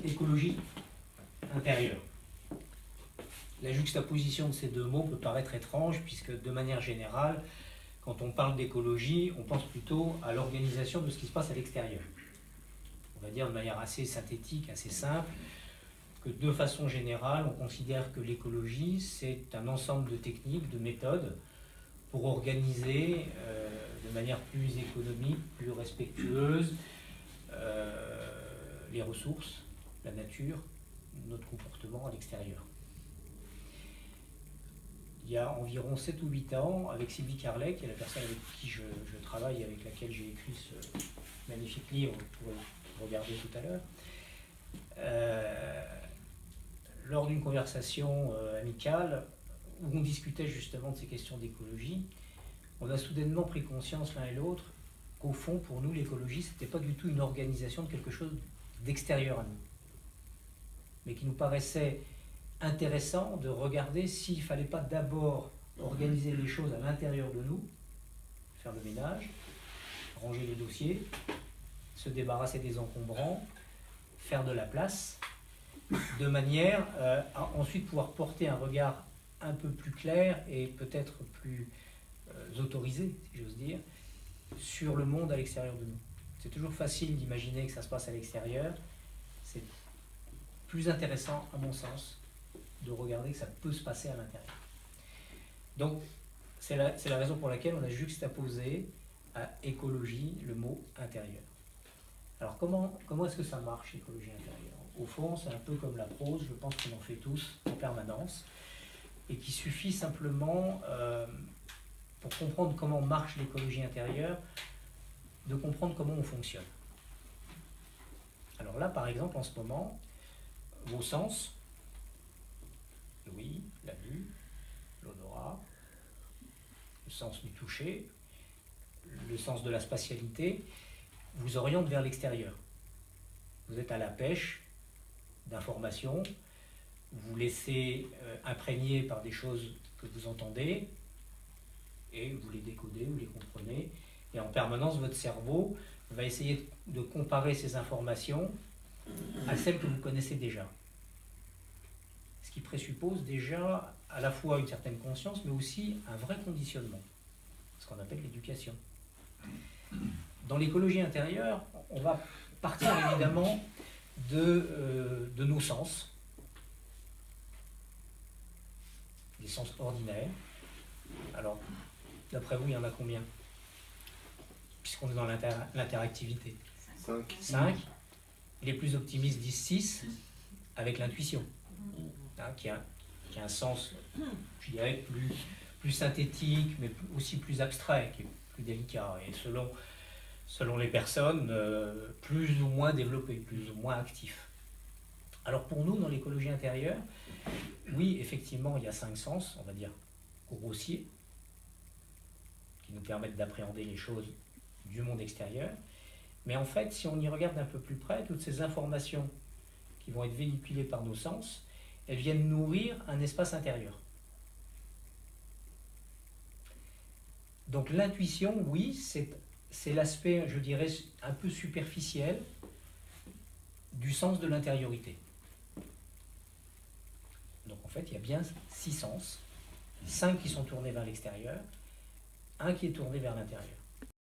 écologie intérieure. La juxtaposition de ces deux mots peut paraître étrange, puisque de manière générale, quand on parle d'écologie, on pense plutôt à l'organisation de ce qui se passe à l'extérieur. On va dire de manière assez synthétique, assez simple, que de façon générale, on considère que l'écologie, c'est un ensemble de techniques, de méthodes, pour organiser de manière plus économique, plus respectueuse, les ressources, la nature, notre comportement à l'extérieur. Il y a environ 7 ou 8 ans, avec Sylvie Carlet, qui est la personne avec qui je travaille, avec laquelle j'ai écrit ce magnifique livre, que vous pourrez regarder tout à l'heure, lors d'une conversation amicale, où on discutait justement de ces questions d'écologie, on a soudainement pris conscience l'un et l'autre qu'au fond, pour nous, l'écologie, ce n'était pas du tout une organisation de quelque chose d'extérieur à nous, mais qui nous paraissait intéressant de regarder s'il ne fallait pas d'abord organiser les choses à l'intérieur de nous, faire le ménage, ranger les dossiers, se débarrasser des encombrants, faire de la place, de manière à ensuite pouvoir porter un regard un peu plus clair et peut-être plus autorisé, si j'ose dire, sur le monde à l'extérieur de nous. C'est toujours facile d'imaginer que ça se passe à l'extérieur. C'est plus intéressant, à mon sens, de regarder que ça peut se passer à l'intérieur. Donc, c'est la raison pour laquelle on a juxtaposé à écologie le mot intérieur. Alors, comment est-ce que ça marche, l'écologie intérieure? Au fond, c'est un peu comme la prose, je pense qu'on en fait tous en permanence, et qu'il suffit simplement, pour comprendre comment marche l'écologie intérieure, de comprendre comment on fonctionne. Alors là, par exemple, en ce moment, vos sens, l'ouïe, la vue, l'odorat, le sens du toucher, le sens de la spatialité, vous orientent vers l'extérieur. Vous êtes à la pêche d'informations, vous laissez imprégner par des choses que vous entendez, et vous les décodez, vous les comprenez, et en permanence, votre cerveau va essayer de comparer ces informations à celles que vous connaissez déjà. Ce qui présuppose déjà à la fois une certaine conscience, mais aussi un vrai conditionnement, ce qu'on appelle l'éducation. Dans l'écologie intérieure, on va partir évidemment de nos sens, des sens ordinaires. Alors, d'après vous, il y en a combien? Puisqu'on est dans l'interactivité. 5. Les plus optimistes disent 6, avec l'intuition, qui a un sens, je dirais, plus synthétique, mais aussi plus abstrait, qui est plus délicat, et selon les personnes, plus ou moins développé, plus ou moins actif. Alors pour nous, dans l'écologie intérieure, oui, effectivement, il y a 5 sens, on va dire, grossiers, qui nous permettent d'appréhender les choses du monde extérieur. Mais en fait, si on y regarde un peu plus près, toutes ces informations qui vont être véhiculées par nos sens, elles viennent nourrir un espace intérieur. Donc l'intuition, oui, c'est l'aspect, je dirais, un peu superficiel du sens de l'intériorité. Donc en fait, il y a bien 6 sens, 5 qui sont tournés vers l'extérieur, 1 qui est tourné vers l'intérieur.